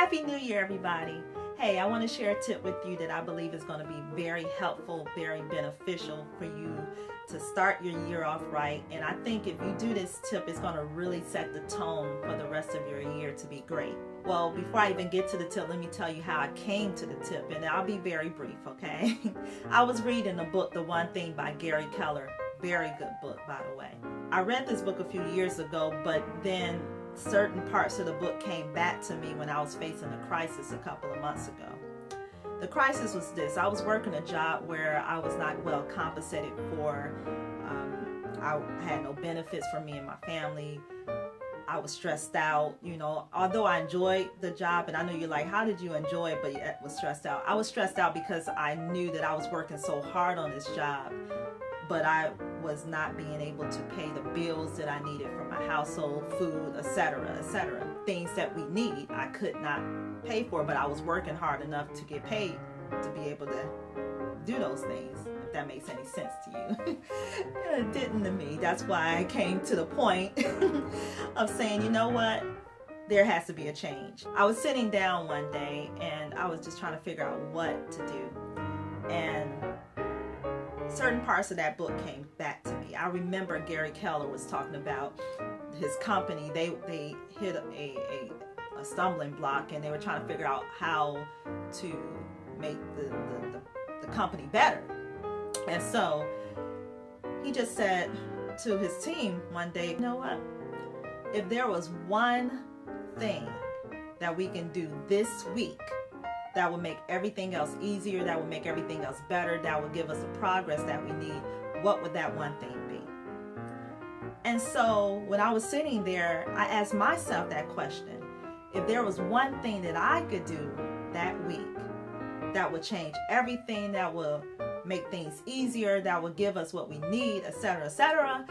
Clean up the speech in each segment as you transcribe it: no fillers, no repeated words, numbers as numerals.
Happy New Year, everybody. Hey, I want to share a tip with you that I believe is going to be very helpful, very beneficial for you to start your year off right. And I think if you do this tip, it's going to really set the tone for the rest of your year to be great. Well, before I even get to the tip, let me tell you how I came to the tip, and I'll be very brief, okay? I was reading the book, The One Thing by Gary Keller. Very good book, by the way. I read this book a few years ago, but then certain parts of the book came back to me when I was facing a crisis a couple of months ago. The crisis was this: I was working a job where I was not well compensated for. I had no benefits for me and my family. I was stressed out, although I enjoyed the job. And I know you're like, how did you enjoy it, but yet was stressed out? I was stressed out because I knew that I was working so hard on this job, but I was not being able to pay the bills that I needed for my household, food, etc., etc. Things that we need, I could not pay for, but I was working hard enough to get paid to be able to do those things, if that makes any sense to you. It didn't to me. That's why I came to the point of saying, you know what? There has to be a change. I was sitting down one day and I was just trying to figure out what to do. And certain parts of that book came back to me. I remember Gary Keller was talking about his company. They hit a stumbling block, and they were trying to figure out how to make the company better. And so he just said to his team one day, you know what? If there was one thing that we can do this week that will make everything else easier, that will make everything else better, that will give us the progress that we need, what would that one thing be? And so when I was sitting there, I asked myself that question. If there was one thing that I could do that week that would change everything, that will make things easier, that will give us what we need, etc., etc.,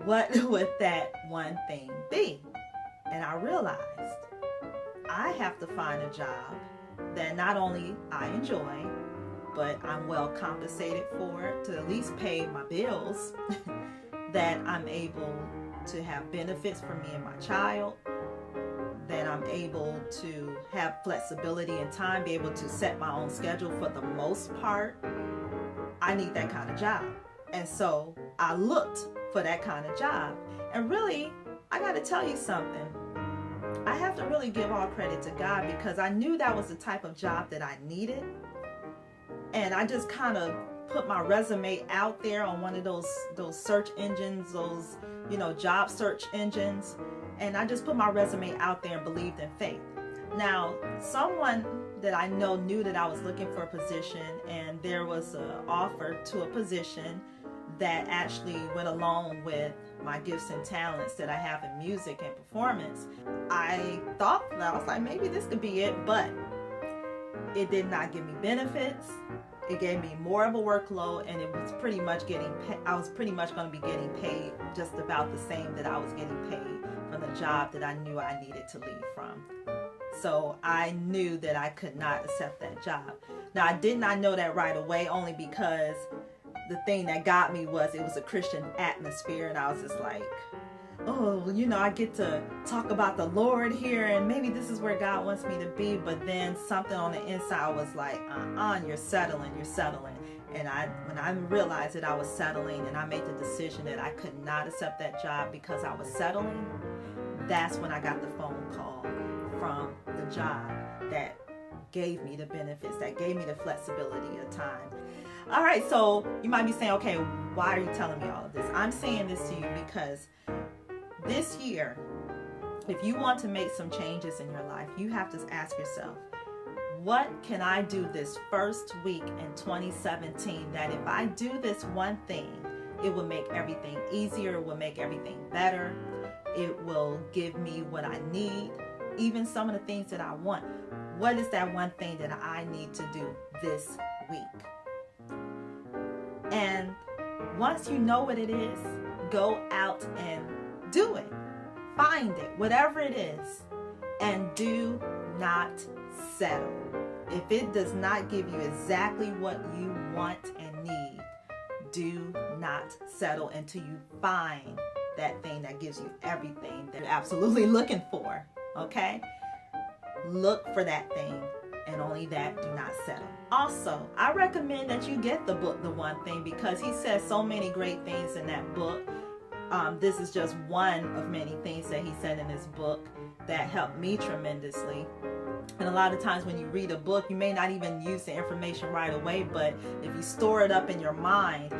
what would that one thing be? And I realized I have to find a job that not only I enjoy, but I'm well compensated for, to at least pay my bills, that I'm able to have benefits for me and my child, that I'm able to have flexibility in time, be able to set my own schedule for the most part. I need that kind of job. And so I looked for that kind of job. And really, I got to tell you something. I have to really give all credit to God, because I knew that was the type of job that I needed. And I just kind of put my resume out there on one of those search engines, those, job search engines. And I just put my resume out there and believed in faith. Now, someone that I know knew that I was looking for a position, and there was an offer to a position that actually went along with my gifts and talents that I have in music and performance. I thought, I was like, maybe this could be it, but it did not give me benefits. It gave me more of a workload, and it was pretty much I was pretty much going to be getting paid just about the same that I was getting paid from the job that I knew I needed to leave from. So I knew that I could not accept that job. Now, I did not know that right away, only because the thing that got me was it was a Christian atmosphere, and I was just like, oh, I get to talk about the Lord here, and maybe this is where God wants me to be. But then something on the inside was like, you're settling. And when I realized that I was settling, and I made the decision that I could not accept that job because I was settling, that's when I got the phone call from the job that gave me the benefits, that gave me the flexibility of time. All right, so you might be saying, okay, why are you telling me all of this? I'm saying this to you because this year, if you want to make some changes in your life, you have to ask yourself, what can I do this first week in 2017 that if I do this one thing, it will make everything easier, it will make everything better, it will give me what I need, even some of the things that I want. What is that one thing that I need to do this week? And once you know what it is, go out and do it. Find it, whatever it is, and do not settle. If it does not give you exactly what you want and need, do not settle until you find that thing that gives you everything that you're absolutely looking for. Okay? Look for that thing, and only that, do not settle. Also, I recommend that you get the book, The One Thing, because he says so many great things in that book. This is just one of many things that he said in his book that helped me tremendously. And a lot of times when you read a book, you may not even use the information right away, but if you store it up in your mind,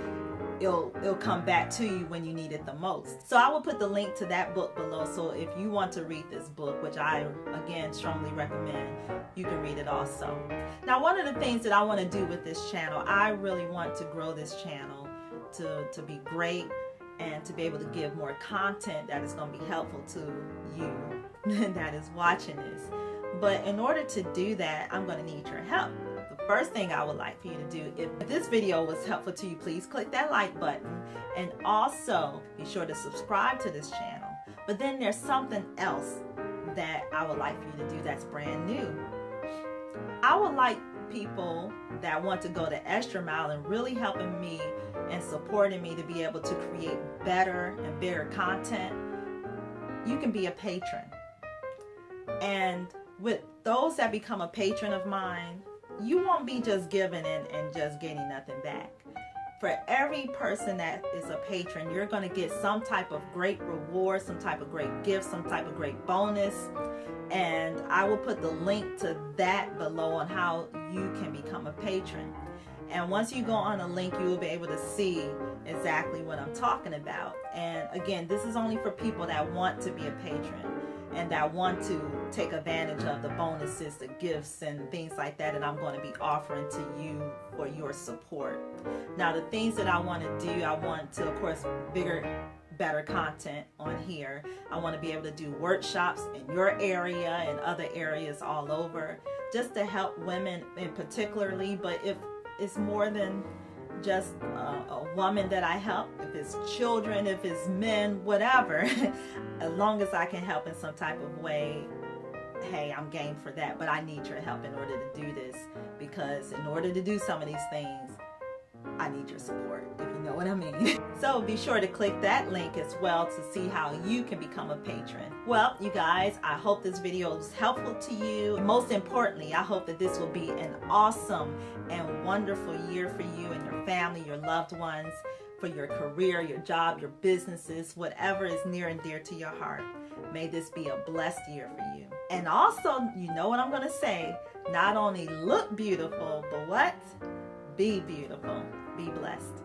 it'll come back to you when you need it the most. So I will put the link to that book below, so if you want to read this book, which I again strongly recommend, you can read it also. Now, one of the things that I want to do with this channel, I really want to grow this channel to be great and to be able to give more content that is going to be helpful to you that is watching this. But in order to do that, I'm going to need your help. The first thing I would like for you to do, if this video was helpful to you, please click that like button, and also be sure to subscribe to this channel. But then there's something else that I would like for you to do that's brand new. I would like people that want to go the extra mile and really helping me and supporting me to be able to create better and bigger content. You can be a patron. And with those that become a patron of mine, you won't be just giving and just getting nothing back. For every person that is a patron, you're going to get some type of great reward, some type of great gift, some type of great bonus. And I will put the link to that below on how you can become a patron. And once you go on a link, you will be able to see exactly what I'm talking about. And again, this is only for people that want to be a patron and that want to take advantage of the bonuses, the gifts, and things like that I'm going to be offering to you for your support. Now, the things that I want to do, I want to, of course, bigger, better content on here. I want to be able to do workshops in your area and other areas all over, just to help women in particularly. But if it's more than just a woman that I help, if it's children, if it's men, whatever, as long as I can help in some type of way, hey, I'm game for that. But I need your help in order to do this, because in order to do some of these things, I need your support, if you know what I mean. So be sure to click that link as well to see how you can become a patron. Well, you guys, I hope this video was helpful to you. Most importantly, I hope that this will be an awesome and wonderful year for you and your family, your loved ones, for your career, your job, your businesses, whatever is near and dear to your heart. May this be a blessed year for you. And also, you know what I'm going to say, not only look beautiful, but what? Be beautiful. Be blessed.